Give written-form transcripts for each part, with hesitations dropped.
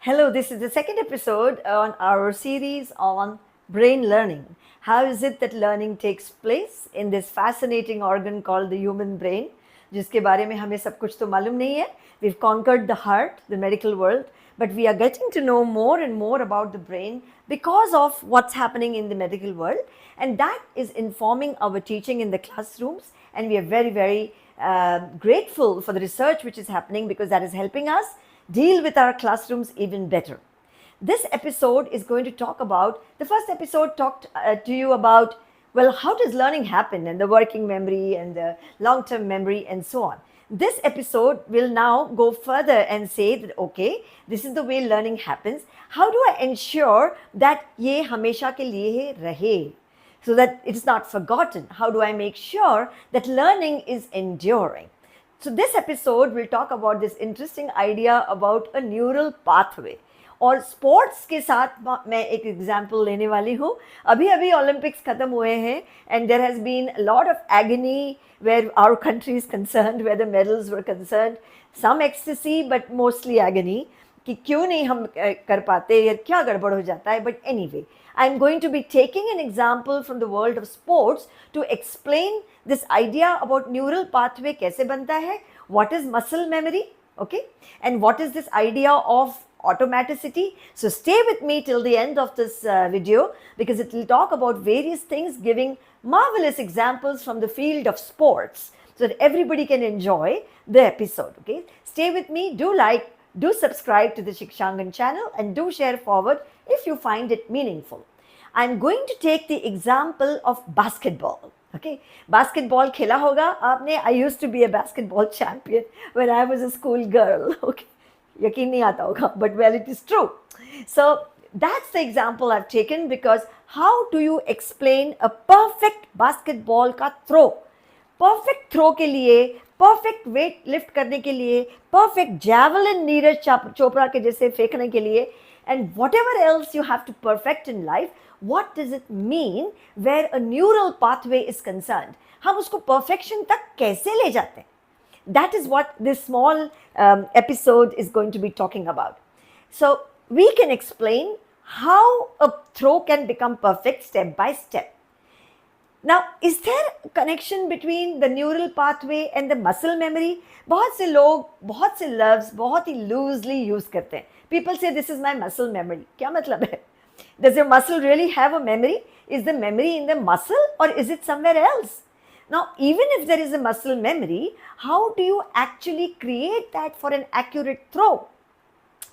Hello, this is the second episode on our series on brain learning. How is it that learning takes place in this fascinating organ called the human brain? जिसके बारे में हमें सब कुछ तो मालूम नहीं है. We've conquered the heart, the medical world, but we are getting to know more and more about the brain because of what's happening in the medical world, and that is informing our teaching in the classrooms, and we are very, very grateful for the research which is happening because that is helping us deal with our classrooms even better. This episode is going to talk about, the first episode talked to you about, well, how does learning happen and the working memory and the long-term memory and so on. This episode will now go further and say that, okay, this is the way learning happens. How do I ensure that ye hamesha ke liye rahe, so that it is not forgotten? How do I make sure that learning is enduring? So this episode will talk about this interesting idea about a neural pathway. और sports के साथ मैं एक example लेने वाली हूँ. अभी अभी ओलंपिक्स खत्म हुए हैं and there has been a lot of agony where our country is concerned, where the medals were concerned. Some ecstasy but mostly agony कि क्यों नहीं हम कर पाते या क्या गड़बड़ हो जाता है. But anyway, I'm going to be taking an example from the world of sports to explain this idea about neural pathway कैसे बनता है, what is muscle memory, okay, and what is this idea of automaticity. So stay with me till the end of this video because it will talk about various things, giving marvelous examples from the field of sports so that everybody can enjoy the episode, okay. Stay with me, do like, do subscribe to the Shikshangan channel and do share forward if you find it meaningful. I'm going to take the example of basketball. Okay, basketball खेला होगा आपने. I used to be a basketball champion when I was a school girl. Okay, यकीन नहीं आता होगा, but well, it is true. So that's the example I've taken because how do you explain a perfect basketball का throw? Perfect throw के लिए, perfect weight lift करने के लिए, perfect javelin नीरज चोपड़ा के जैसे फेंकने के लिए, and whatever else you have to perfect in life, what does it mean where a neural pathway is concerned? हम उसको perfection तक कैसे ले जाते हैं? That is what this small episode is going to be talking about. So we can explain how a throw can become perfect step by step. Now, is there a connection between the neural pathway and the muscle memory? बहुत से लोग, बहुत से loves बहुत ही loosely use करते हैं. People say this is my muscle memory. क्या मतलब है? Does your muscle really have a memory? Is the memory in the muscle or is it somewhere else? Now, even if there is a muscle memory, how do you actually create that for an accurate throw?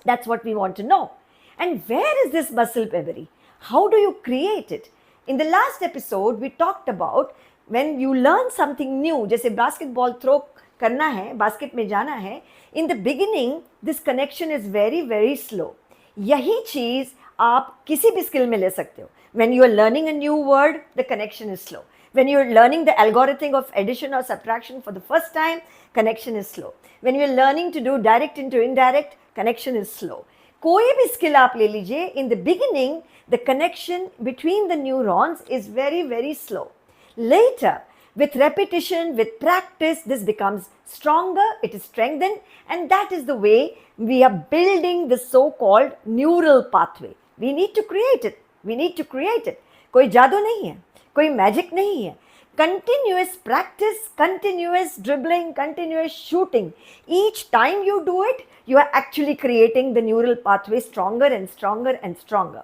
That's what we want to know. And where is this muscle memory? How do you create it? In the last episode, we talked about when you learn something new, जैसे basketball throw करना है, basket में जाना है, in the beginning, this connection is very, very slow. यही चीज़ आप किसी भी skill में ले सकते हो. When you are learning a new word, the connection is slow. When you are learning the algorithm of addition or subtraction for the first time, connection is slow. When you are learning to do direct into indirect, connection is slow. कोई भी skill आप ले लीजिए, in the beginning, the connection between the neurons is very, very slow. Later, with repetition, with practice, this becomes stronger, it is strengthened, and that is the way we are building the so-called neural pathway. We need to create it. We need to create it. कोई जादू नहीं है, कोई magic नहीं है. Continuous practice, continuous dribbling, continuous shooting. Each time you do it, you are actually creating the neural pathway stronger and stronger and stronger.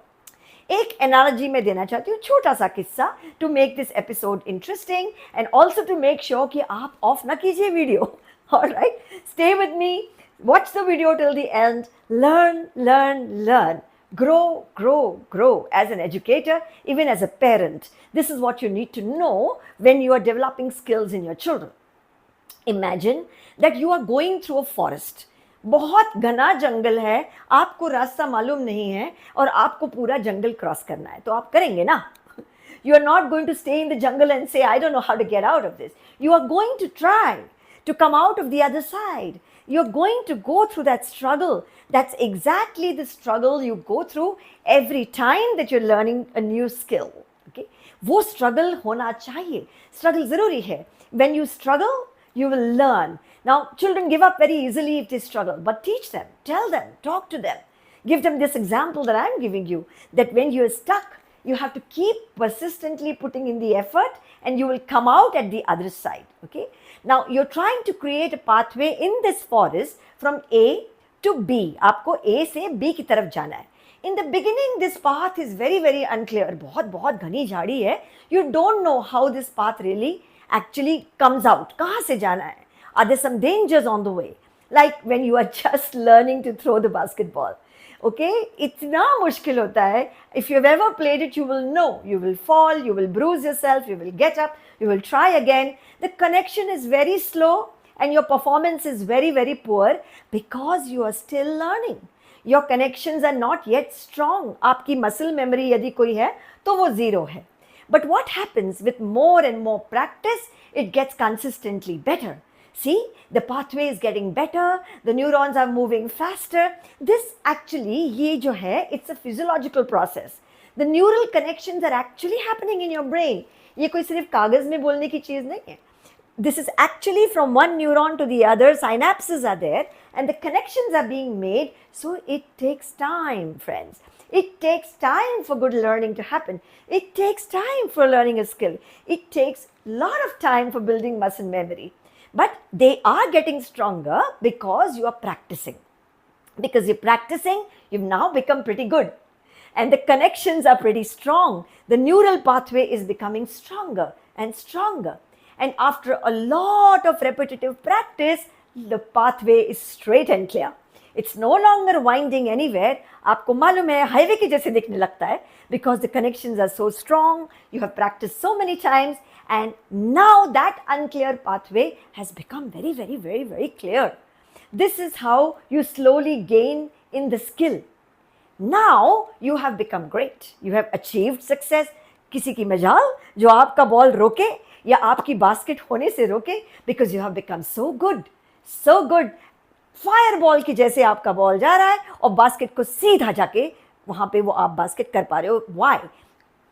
एक analogy मैं देना चाहती हूँ, छोटा सा किस्सा, to make this episode interesting and also to make sure कि आप ऑफ ना कीजिए video. Alright, stay with me, watch the video till the end, learn learn learn, grow, grow, grow as an educator, even as a parent. This is what you need to know when you are developing skills in your children. Imagine that you are going through a forest. बहुत घना जंगल है, आपको रास्ता मालूम नहीं है और आपको पूरा जंगल क्रॉस करना है, तो आप करेंगे ना? You are not going to stay in the jungle and say, I don't know how to get out of this. You are going to try to come out of the other side. You're going to go through that struggle. That's exactly the struggle you go through every time that you're learning a new skill. Okay? वो struggle होना चाहिए. Struggle ज़रूरी है. When you struggle, you will learn. Now, children give up very easily if they struggle, but teach them, tell them, talk to them. Give them this example that I'm giving you, that when you're stuck, you have to keep persistently putting in the effort and you will come out at the other side. Okay. Now you're trying to create a pathway in this forest from A to B. आपको A से B की तरफ जाना है. In the beginning, this path is very, very unclear. बहुत बहुत घनी झाड़ी है. You don't know how this path really actually comes out. कहाँ से जाना है? Are there some dangers on the way? Like when you are just learning to throw the basketball. Okay, इतना मुश्किल होता है. If you've ever played it, you will know. You will fall, you will bruise yourself, you will get up, you will try again. The connection is very slow and your performance is very, very poor because you are still learning. Your connections are not yet strong. आपकी muscle memory यदि कोई है तो वो zero है. But what happens with more and more practice, it gets consistently better. See, the pathway is getting better, the neurons are moving faster. This actually, ये जो है, it's a physiological process. The neural connections are actually happening in your brain. ये कोई सिर्फ कागज में बोलने की चीज़ नहीं है. This is actually from one neuron to the other, synapses are there and the connections are being made, so it takes time, friends. It takes time for good learning to happen. It takes time for learning a skill. It takes a lot of time for building muscle memory. But they are getting stronger because you are practicing. Because you're practicing, you've now become pretty good. And the connections are pretty strong. The neural pathway is becoming stronger and stronger. And after a lot of repetitive practice, the pathway is straight and clear. It's no longer winding anywhere. आपको मालूम है highway के जैसे दिखने लगता है because the connections are so strong. You have practiced so many times and now that unclear pathway has become very, very, very, very clear. This is how you slowly gain in the skill. Now you have become great. You have achieved success. किसी की मजाल जो आपका ball रोके या आपकी basket होने से रोके because you have become so good, so good. Fire ball की जैसे आपका बॉल जा रहा है और बास्केट को सीधा जाके वहां पे वो आप बास्केट कर पा रहे हो. Why?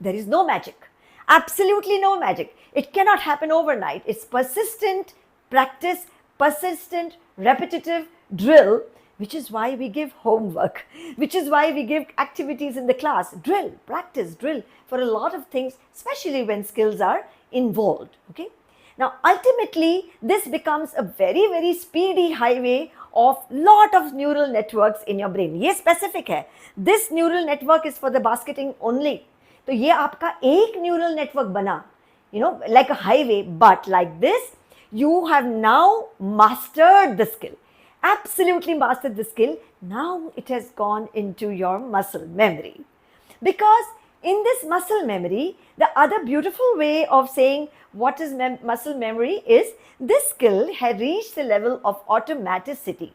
There is no magic. Absolutely no magic. It cannot happen overnight. It's persistent practice, persistent, repetitive drill, which is why we give homework, which is why we give activities in the class. Drill, practice, drill for a lot of things, especially when skills are involved. Okay. Now, ultimately, this becomes a very, very speedy highway of lot of neural networks in your brain. ये specific है. This neural network is for the basketing only. तो ये आपका एक neural network बना, like a highway, but like this, you have now mastered the skill. Absolutely mastered the skill. Now it has gone into your muscle memory. Because in this muscle memory, the other beautiful way of saying what is muscle memory is this skill had reached the level of automaticity.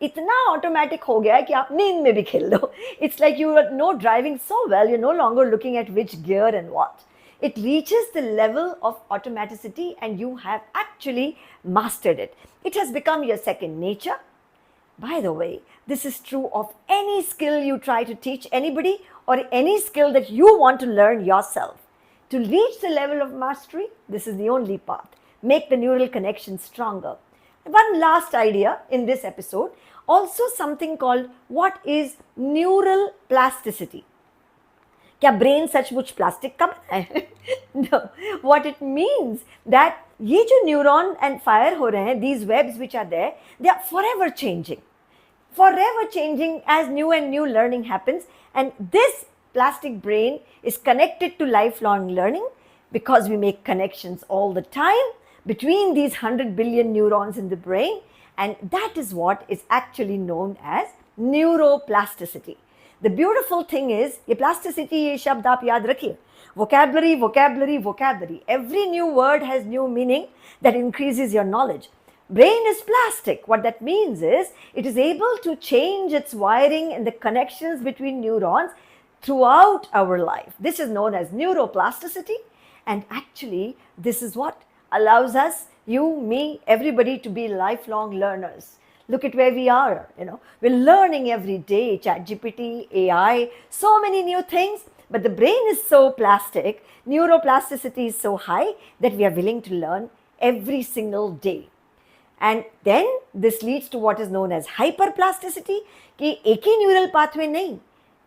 इतना automatic हो गया है कि आप नींद में भी खेल लो. It's like you know driving so well, you're no longer looking at which gear and what. It reaches the level of automaticity and you have actually mastered it. It has become your second nature. By the way, this is true of any skill you try to teach anybody or any skill that you want to learn yourself. To reach the level of mastery, this is the only path. Make the neural connection stronger. One last idea in this episode, also something called what is neural plasticity. क्या brain सचमुच plastic का बना है? No. What it means that ये जो neuron and fire हो रहे हैं, these webs which are there, they are forever changing as new and new learning happens. And this plastic brain is connected to lifelong learning because we make connections all the time between these 100 billion neurons in the brain. And that is what is actually known as neuroplasticity. The beautiful thing is, ये plasticity ये शब्द आप याद रखिए. Vocabulary, vocabulary, vocabulary. Every new word has new meaning that increases your knowledge. Brain is plastic. What that means is, it is able to change its wiring and the connections between neurons throughout our life. This is known as neuroplasticity. And actually, this is what allows us, you, me, everybody to be lifelong learners. Look at where we are, we're learning every day, ChatGPT, AI, so many new things, but the brain is so plastic, neuroplasticity is so high that we are willing to learn every single day. And then this leads to what is known as hyperplasticity, कि एक ही neural pathway नहीं,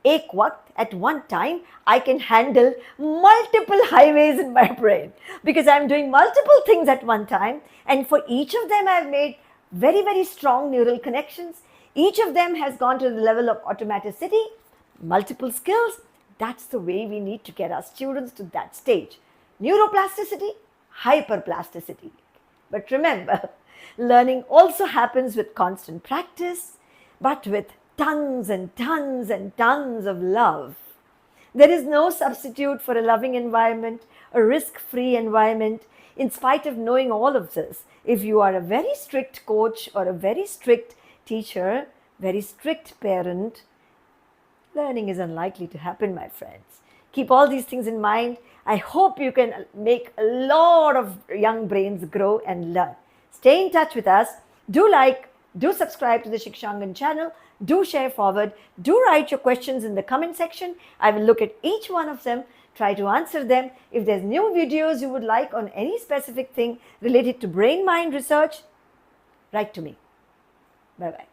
एक वक्त at one time I can handle multiple highways in my brain because I'm doing multiple things at one time, and for each of them I've made very, very strong neural connections. Each of them has gone to the level of automaticity, multiple skills. That's the way we need to get our students to that stage. Neuroplasticity, hyperplasticity. But remember, learning also happens with constant practice, but with tons and tons and tons of love. There is no substitute for a loving environment, a risk-free environment, in spite of knowing all of this. If you are a very strict coach or a very strict teacher, very strict parent, learning is unlikely to happen, my friends. Keep all these things in mind. I hope you can make a lot of young brains grow and learn. Stay in touch with us. Do like, do subscribe to the Shikshangan channel. Do share forward. Do write your questions in the comment section. I will look at each one of them, try to answer them. If there's new videos you would like on any specific thing related to brain-mind research, write to me. Bye-bye.